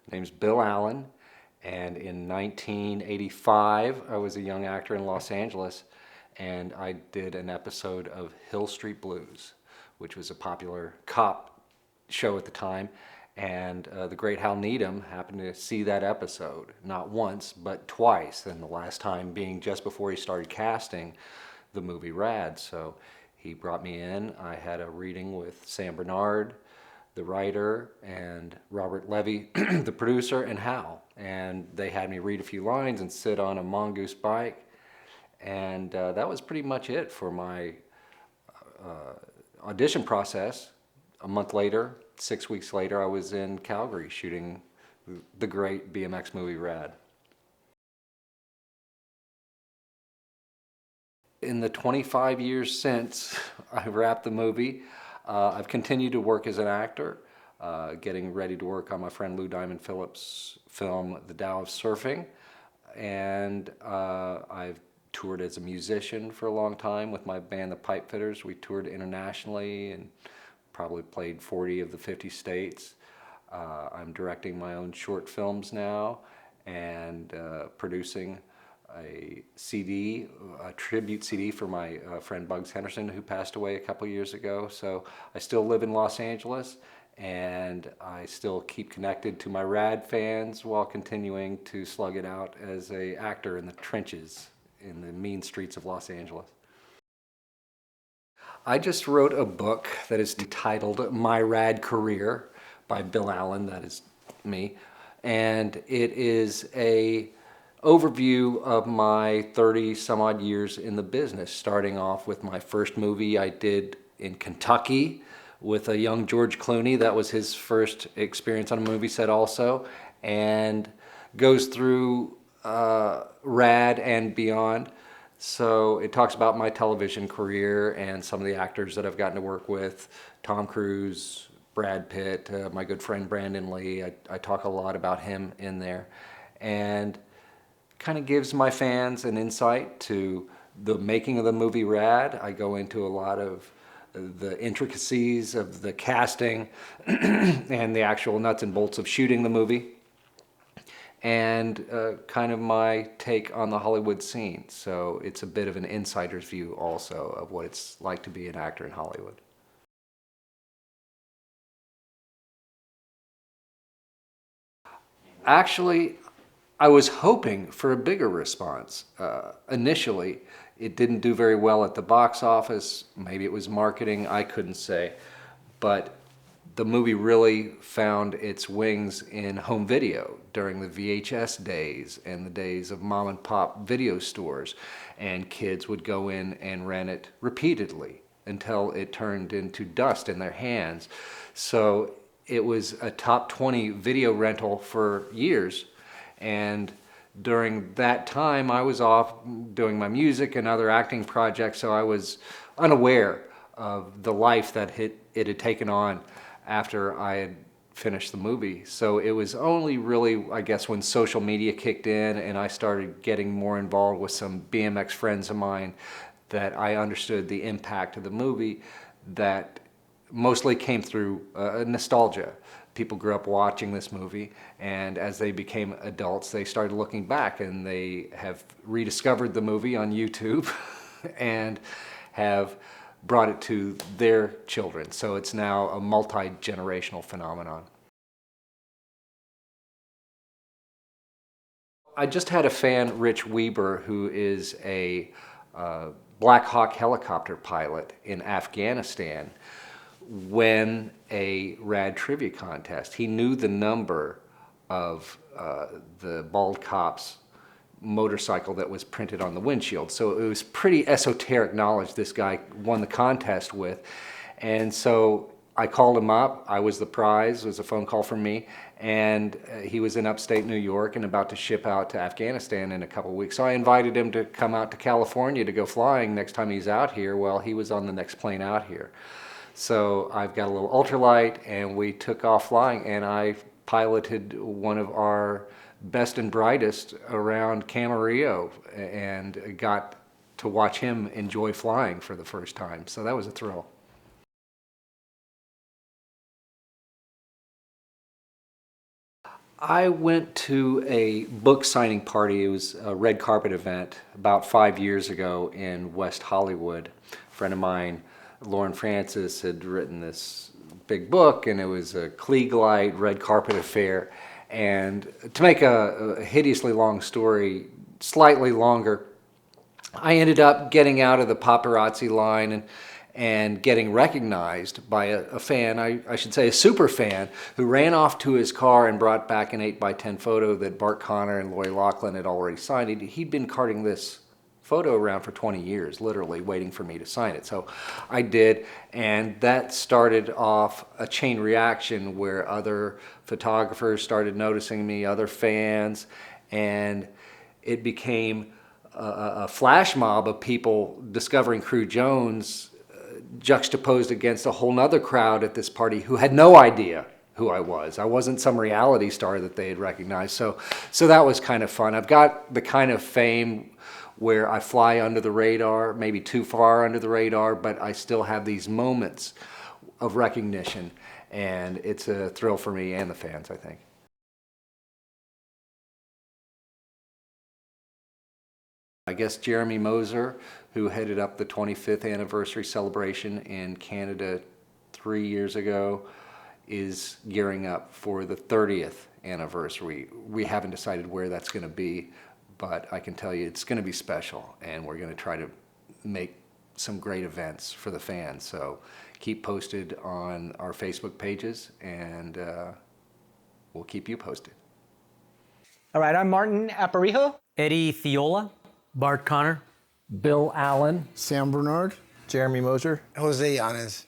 name's Bill Allen, and in 1985, I was a young actor in Los Angeles, and I did an episode of Hill Street Blues, which was a popular cop show at the time. And the great Hal Needham happened to see that episode, not once, but twice, and the last time being just before he started casting the movie Rad. So he brought me in. I had a reading with Sam Bernard, the writer, and Robert Levy, the producer, and Hal. And they had me read a few lines and sit on a mongoose bike. And that was pretty much it for my audition process. A month later, 6 weeks later, I was in Calgary shooting the great BMX movie Rad. In the 25 years since I wrapped the movie, I've continued to work as an actor, getting ready to work on my friend Lou Diamond Phillips' film The Tao of Surfing. And I've toured as a musician for a long time with my band, the Pipefitters. We toured internationally and probably played 40 of the 50 states. I'm directing my own short films now and producing a CD, a tribute CD for my friend Bugs Henderson, who passed away a couple years ago. So I still live in Los Angeles, and I still keep connected to my Rad fans while continuing to slug it out as an actor in the trenches in the mean streets of Los Angeles. I just wrote a book that is titled My Rad Career by Bill Allen, that is me, and it is a overview of my 30 some odd years in the business, starting off with my first movie I did in Kentucky with a young George Clooney. That was his first experience on a movie set also, and goes through Rad and beyond. So it talks about my television career and some of the actors that I've gotten to work with, Tom Cruise, Brad Pitt, my good friend Brandon Lee. I talk a lot about him in there, and kind of gives my fans an insight to the making of the movie Rad. I go into a lot of the intricacies of the casting and the actual nuts and bolts of shooting the movie, and kind of my take on the Hollywood scene. So it's a bit of an insider's view also of what it's like to be an actor in Hollywood. Actually, I was hoping for a bigger response. Initially, it didn't do very well at the box office. Maybe it was marketing, I couldn't say. But the movie really found its wings in home video during the VHS days and the days of mom and pop video stores. And kids would go in and rent it repeatedly until it turned into dust in their hands. So it was a top 20 video rental for years. And during that time, I was off doing my music and other acting projects, so I was unaware of the life that it had taken on after I had finished the movie. So it was only really, I guess, when social media kicked in and I started getting more involved with some BMX friends of mine that I understood the impact of the movie, that mostly came through nostalgia. People grew up watching this movie, and as they became adults, they started looking back, and they have rediscovered the movie on YouTube and have brought it to their children. So it's now a multi-generational phenomenon. I just had a fan, Rich Weber, who is a Black Hawk helicopter pilot in Afghanistan, win a Rad trivia contest. He knew the number of the bald cop's motorcycle that was printed on the windshield. So it was pretty esoteric knowledge this guy won the contest with. And so I called him up. I was the prize. It was a phone call from me. And he was in upstate New York and about to ship out to Afghanistan in a couple of weeks. So I invited him to come out to California to go flying next time he's out here. Well, he was on the next plane out here. So I've got a little ultralight, and we took off flying, and I piloted one of our best and brightest around Camarillo and got to watch him enjoy flying for the first time. So that was a thrill. I went to a book signing party. It was a red carpet event about 5 years ago in West Hollywood. A friend of mine, Lauren Francis, had written this big book, and it was a Klieg light red carpet affair. And to make a hideously long story slightly longer, I ended up getting out of the paparazzi line and getting recognized by a fan, I should say a super fan, who ran off to his car and brought back an 8x10 photo that Bart Conner and Lori Loughlin had already signed. He'd been carting this photo around for 20 years, literally waiting for me to sign it. So I did, and that started off a chain reaction where other photographers started noticing me, other fans, and it became a flash mob of people discovering Cru Jones juxtaposed against a whole nother crowd at this party who had no idea who I was. I wasn't some reality star that they had recognized. So that was kind of fun. I've got the kind of fame where I fly under the radar, maybe too far under the radar, but I still have these moments of recognition, and it's a thrill for me and the fans, I think. I guess Jeremy Moser, who headed up the 25th anniversary celebration in Canada 3 years ago, is gearing up for the 30th anniversary. We haven't decided where that's going to be, but I can tell you it's going to be special, and we're going to try to make some great events for the fans. So keep posted on our Facebook pages, and we'll keep you posted. All right, I'm Martin Aparijo. Eddie Fiola. Bart Conner. Bill Allen. Sam Bernard. Jeremy Moser. Jose Yanez.